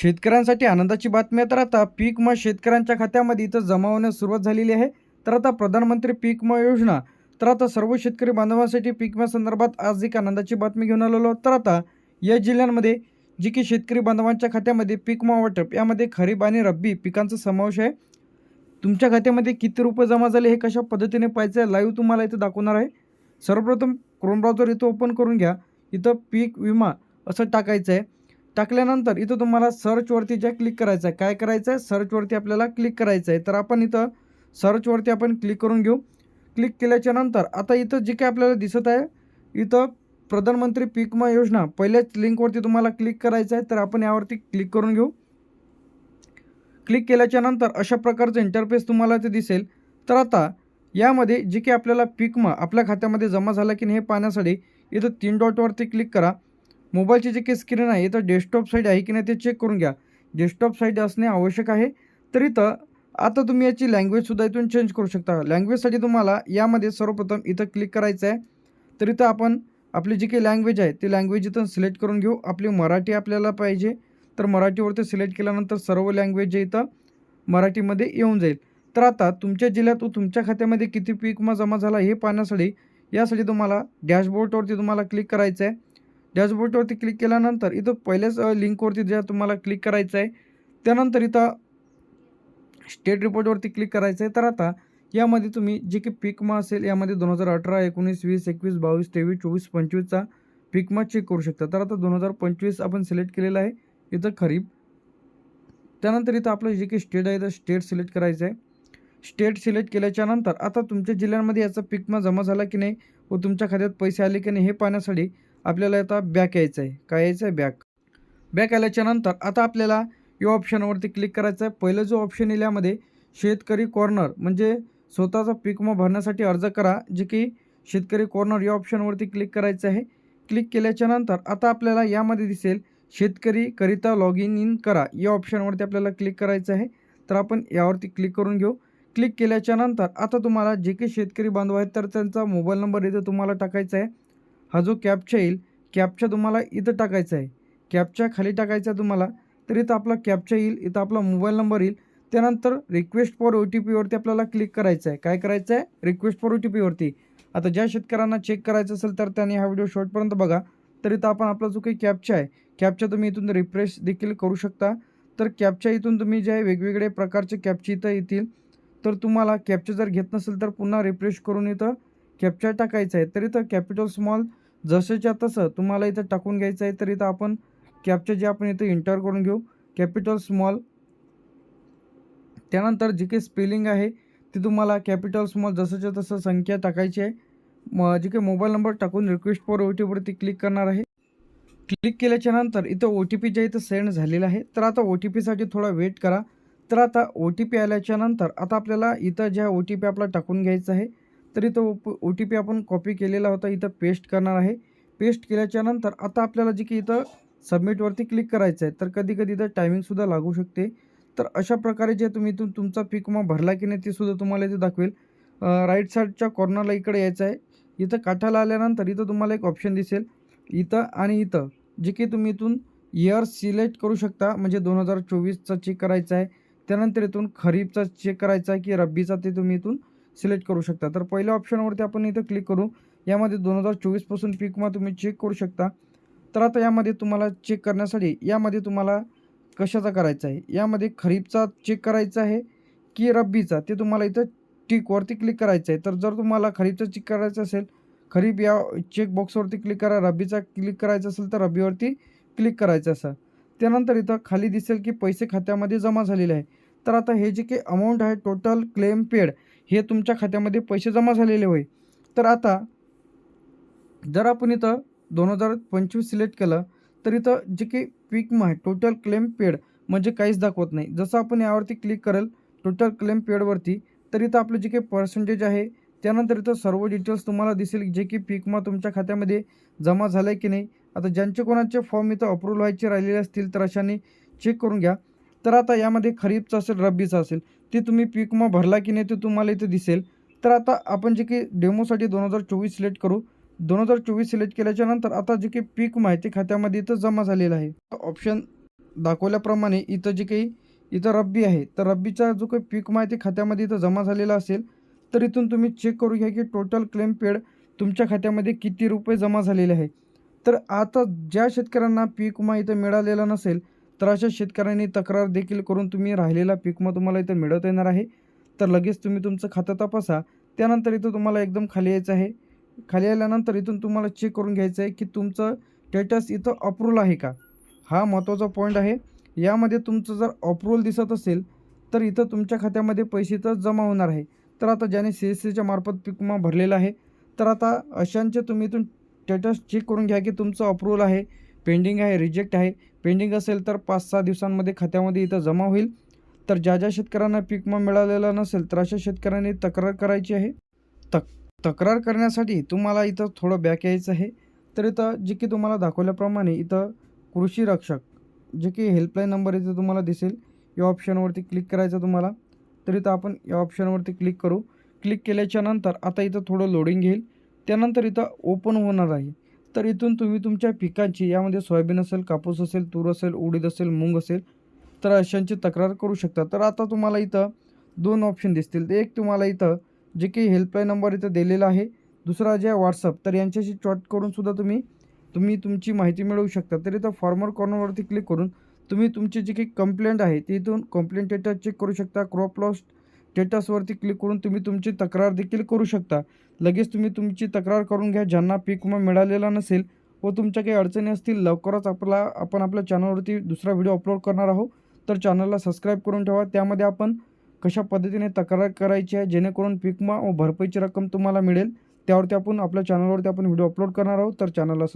शेतकऱ्यांसाठी आनंदाची बातमी आहे. तर आता पीक विमा शेतकऱ्यांच्या खात्यामध्ये इथं जमा होण्यास सुरुवात झालेली आहे. तर आता प्रधानमंत्री पीक विमा योजना, तर आता सर्व शेतकरी बांधवांसाठी पीक विम्यासंदर्भात आज एक आनंदाची बातमी घेऊन आलेलो. तर आता या जिल्ह्यांमध्ये जी की शेतकरी बांधवांच्या खात्यामध्ये पीक विमा वाटप यामध्ये खरीप आणि रब्बी पिकांचा समावेश आहे. तुमच्या खात्यामध्ये किती रुपये जमा झाले हे कशा पद्धतीने पाहायचं आहे, लाईव्ह तुम्हाला इथं दाखवणार आहे. सर्वप्रथम क्रोम ब्राउझर इथं ओपन करून घ्या. इथं पीक विमा असं टाकायचं आहे. टाकल्यानंतर इथं तुम्हाला सर्चवरती ज्या क्लिक करायचं आहे. काय करायचं आहे, सर्चवरती आपल्याला क्लिक करायचं आहे. तर आपण इथं सर्चवरती आपण क्लिक करून घेऊ. क्लिक केल्याच्या नंतर आता इथं जे काही आपल्याला दिसत आहे, इथं प्रधानमंत्री पीक विमा योजना पहिल्याच लिंकवरती तुम्हाला क्लिक करायचं आहे. तर आपण यावरती क्लिक करून घेऊ. क्लिक केल्याच्या नंतर अशा प्रकारचं इंटरफेस तुम्हाला ते दिसेल. तर आता यामध्ये जे काही आपल्याला पीक विमा आपल्या खात्यामध्ये जमा झाला की नाही हे पाहण्यासाठी इथं 3 डॉटवरती क्लिक करा. मोबाईलची जी काही स्क्रीन आहे इथं डेस्कटॉप साईड आहे की नाही ते चेक करून घ्या. डेस्कटॉप साईड असणे आवश्यक आहे. तर इथं आता तुम्ही याची लँग्वेजसुद्धा इथून चेंज करू शकता. लँग्वेजसाठी तुम्हाला यामध्ये सर्वप्रथम इथं क्लिक करायचं आहे. तर इथं आपण आपली जी काही लँग्वेज आहे ती लँग्वेज इथं सिलेक्ट करून घेऊ. आपली मराठी आपल्याला पाहिजे. तर मराठीवरती सिलेक्ट केल्यानंतर सर्व लँग्वेज जे इथं मराठीमध्ये येऊन जाईल. तर आता तुमच्या जिल्ह्यात व तुमच्या खात्यामध्ये किती पीक विमा जमा झाला हे पाहण्यासाठी यासाठी तुम्हाला डॅशबोर्डवरती तुम्हाला क्लिक करायचं आहे. डॅशबोर्डवरती क्लिक केल्यानंतर इथं पहिल्याच लिंकवरती ज्या तुम्हाला क्लिक करायचं आहे. त्यानंतर इथं स्टेट रिपोर्टवरती क्लिक करायचं आहे. तर आता यामध्ये तुम्ही जे की पीक विमा असेल यामध्ये 2018, 19, 20, 21, 22, 23, 24, 25चा पीक विमा चेक करू शकता. तर आता 2025 आपण सिलेक्ट केलेलं आहे. इथं खरीप. त्यानंतर इथं आपलं जे काही स्टेट आहे तर स्टेट सिलेक्ट करायचं आहे. स्टेट सिलेक्ट केल्याच्यानंतर आता तुमच्या जिल्ह्यांमध्ये याचा पीक विमा जमा झाला की नाही व तुमच्या खात्यात पैसे आले की नाही हे पाहण्यासाठी आपल्याला आता बॅक यायचं आहे. काय यायचं आहे, बॅक. बॅक आल्याच्यानंतर आता आपल्याला या ऑप्शनवरती क्लिक करायचं आहे. पहिलं जो ऑप्शन येईल यामध्ये शेतकरी कॉर्नर म्हणजे स्वतःचा पीक विमा भरण्यासाठी अर्ज करा, जे की शेतकरी कॉर्नर या ऑप्शनवरती क्लिक करायचं आहे. क्लिक केल्याच्यानंतर आता आपल्याला यामध्ये दिसेल शेतकरी करिता लॉग इन करा या ऑप्शनवरती आपल्याला क्लिक करायचं आहे. तर आपण यावरती क्लिक करून घेऊ. क्लिक केल्याच्यानंतर आता तुम्हाला जे काही शेतकरी बांधव आहेत तर त्यांचा मोबाईल नंबर इथं तुम्हाला टाकायचा आहे. हा जो कॅप्चा येईल कॅप्चा तुम्हाला इथं टाकायचा आहे. कॅप्चा खाली टाकायचा तुम्हाला. तर इथं आपला कॅप्चा येईल, इथं आपला मोबाईल नंबर येईल. त्यानंतर रिक्वेस्ट फॉर OTPवरती आपल्याला क्लिक करायचं आहे. काय करायचं आहे, रिक्वेस्ट फॉर OTPवरती. आता ज्या शेतकऱ्यांना चेक करायचं असेल तर त्यांनी हा व्हिडिओ शेवटपर्यंत बघा. तर इथं आपण आपला जो काही कॅप्चा आहे कॅप्चा तुम्ही इथून रिफ्रेश देखील करू शकता. तर कॅप्चा इथून तुम्ही जे आहे वेगवेगळे प्रकारचे कॅप्चे इथं येतील. तर तुम्हाला कॅप्चा जर घेत नसेल तर पुन्हा रिफ्रेश करून इथं कॅप्चा टाकायचा आहे. तर इथं कॅपिटल स्मॉल जसंच्या तसं तुम्हाला इथं टाकून घ्यायचं आहे. तर इथं आपण कॅप्चा जे आपण इथं एंटर करून घेऊ, कॅपिटल स्मॉल. त्यानंतर जी काही स्पेलिंग आहे ती तुम्हाला कॅपिटल स्मॉल जसंच्या तसं संख्या टाकायची आहे. जे काही मोबाईल नंबर टाकून रिक्वेस्ट फॉर OTPवरती क्लिक करणार आहे. क्लिक केल्याच्यानंतर इथं OTP जे इथं सेंड झालेलं आहे. तर आता OTPसाठी थोडा वेट करा. तर आता OTP आल्याच्यानंतर आता आपल्याला इथं ज्या OTP आपला टाकून घ्यायचा आहे. तर इथं OTP आपण कॉपी केलेला होता इथं पेस्ट करणार आहे. पेस्ट केल्याच्यानंतर आता आपल्याला जे की इथं सबमिटवरती क्लिक करायचं आहे. तर कधी-कधी इथं टायमिंगसुद्धा लागू शकते. तर अशा प्रकारे जे तुम्ही इथून तुमचा पीक विमा भरला की नाही ते सुद्धा तुम्हाला इथे दाखवेल. राईट साईडच्या कॉर्नरला इकडे यायचं आहे. इथं काठाला आल्यानंतर इथं तुम्हाला एक ऑप्शन दिसेल. इथं आणि इथं जे की तुम्ही इथून इयर सिलेक्ट करू शकता. म्हणजे 2024चा चेक करायचा आहे. त्यानंतर इथून खरीपचा चेक करायचा आहे की रब्बीचा ते तुम्ही इथून सिलेक्ट करू शकता. तर पहिल्या ऑप्शनवरती आपण इथं क्लिक करू. यामध्ये 2024 पासून पीक विमा तुम्ही चेक करू शकता. तर आता यामध्ये तुम्हाला चेक करण्यासाठी यामध्ये तुम्हाला कशाचा करायचा आहे, यामध्ये खरीपचा चेक करायचा आहे की रब्बीचा ते तुम्हाला इथं टिकवरती क्लिक करायचं आहे. तर जर तुम्हाला खरीपचा चेक करायचं असेल खरीप या चेक बॉक्सवरती क्लिक करा. रब्बीचा क्लिक करायचं असेल तर रब्बीवरती क्लिक करायचं असं. त्यानंतर इथं खाली दिसेल की पैसे खात्यामध्ये जमा झालेले आहे. तर आता हे जे काही अमाऊंट आहे टोटल क्लेम पेड हे तुमच्या खात्यामध्ये पैसे जमा झालेले होय. तर आता जर आपण इथं 2025 सिलेक्ट केलं तर इथं जे काही पीक विमा आहे टोटल क्लेम पेड म्हणजे काहीच दाखवत नाही. जसं आपण यावरती क्लिक करेल टोटल क्लेम पेडवरती तर इथं आपलं जे काही पर्सेंटेज आहे त्यानंतर इथं सर्व डिटेल्स तुम्हाला दिसेल जे की पीक विमा तुमच्या खात्यामध्ये जमा झाला आहे की नाही. आता ज्यांचे कोणाचे फॉर्म इथं अप्रूव्हल व्हायचे राहिलेले असतील तर अशाने चेक करून घ्या. तर आता यामध्ये खरीपचा असेल रब्बीचा असेल ते तुम्ही पीक विमा भरला की नाही ते तुम्हाला इथे दिसेल. तर आता आपण जे काही डेमोसाठी 2024 सिलेक्ट करू. 2024 सिलेक्ट केल्याच्यानंतर आता जे काही पीक विमा आहे ते खात्यामध्ये इथं जमा झालेलं आहे. ऑप्शन दाखवल्याप्रमाणे इथं जे काही इथं रब्बी आहे, तर रब्बीचा जो काही पीक विमा आहे ते खात्यामध्ये इथं जमा झालेला असेल, तर इथून तुम्ही चेक करू घ्या की टोटल क्लेम पेड तुमच्या खात्यामध्ये किती रुपये जमा झालेले आहे. तर आता ज्या शेतकऱ्यांना पीक विमा इथं मिळालेला नसेल, तर अशा शेतकऱ्यांनी तक्रार देखील करून तुम्ही राहिलेला पीक विमा तुम्हाला इथं मिळवता येणार आहे. तर लगेच तुम्ही तुमचं खातं तपासा. त्यानंतर इथं तुम्हाला एकदम खाली यायचं आहे. खाली आल्यानंतर इथून तुम्हाला चेक करून घ्यायचं आहे की तुमचं स्टेटस इथं अप्रूव्हल आहे का? हा महत्त्वाचा पॉईंट आहे. यामध्ये तुमचं जर अप्रूव्हल दिसत असेल, तर इथं तुमच्या खात्यामध्ये पैसे तर जमा होणार आहे. तर आता ज्याने CSCच्या मार्फत पीक विमा भरलेला आहे, तर आता अशांचे तुम्ही इथून स्टेटस चेक करून घ्या की तुमचं अप्रूव्हल आहे, पेंडिंग आहे, रिजेक्ट आहे. पेंडिंग असेल तर 5-6 दिवसांमध्ये खात्यामध्ये इथं जमा होईल. तर ज्या शेतकऱ्यांना पीक विमा मिळालेला नसेल, तर अशा शेतकऱ्यांनी तक्रार करायची आहे. तक तक्रार करण्यासाठी तुम्हाला इथं थोडं बॅक यायचं आहे. तर इथं जे की तुम्हाला दाखवल्याप्रमाणे इथं कृषी रक्षक जे की हेल्पलाईन नंबर इथे तुम्हाला दिसेल, या ऑप्शनवरती क्लिक करायचं तुम्हाला. तर इथं आपण या ऑप्शनवरती क्लिक करू. क्लिक केल्याच्यानंतर आता इथं थोडं लोडिंग घेईल. त्यानंतर इथं ओपन होणार आहे. तर इथून तुम्ही तुमच्या पिकांची, यामध्ये सोयाबीन असेल, कापूस असेल, तूर असेल, उडीद असेल, मूग असेल, तर अशांची तक्रार करू शकता. तर आता तुम्हाला इथं 2 ऑप्शन दिसतील. एक तुम्हाला इथं जे काही हेल्पलाईन नंबर इथं दिलेला आहे, दुसरा जे WhatsApp, तर यांच्याशी चॅट करून सुद्धा तुम्ही तुमची माहिती मिळवू शकता. तर इथं फॉर्मर कॉर्नरवरती क्लिक करून तुम्ही तुमची जी काही कंप्लेंट आहे ती इथून कंप्लेंट स्टेटस चेक करू शकता. क्रॉप लॉस स्टेटसवरती क्लिक करून तुम्ही तुमची तक्रार देखील करू शकता. लगेच तुम्ही तुमची तक्रार करून घ्या. ज्यांना पीक विमा मिळालेला नसेल व तुमच्या काही अडचणी असतील, लवकरच आपण आपल्या चॅनलवरती दुसरा व्हिडिओ अपलोड करणार आहोत. तर चॅनलला सबस्क्राईब करून ठेवा. त्यामध्ये आपण कशा पद्धतीने तक्रार करायची आहे, जेणेकरून पीक विमा व भरपाईची रक्कम तुम्हाला मिळेल, त्यावरती आपण आपल्या चॅनलवरती व्हिडिओ अपलोड करणार आहोत. तर चॅनलला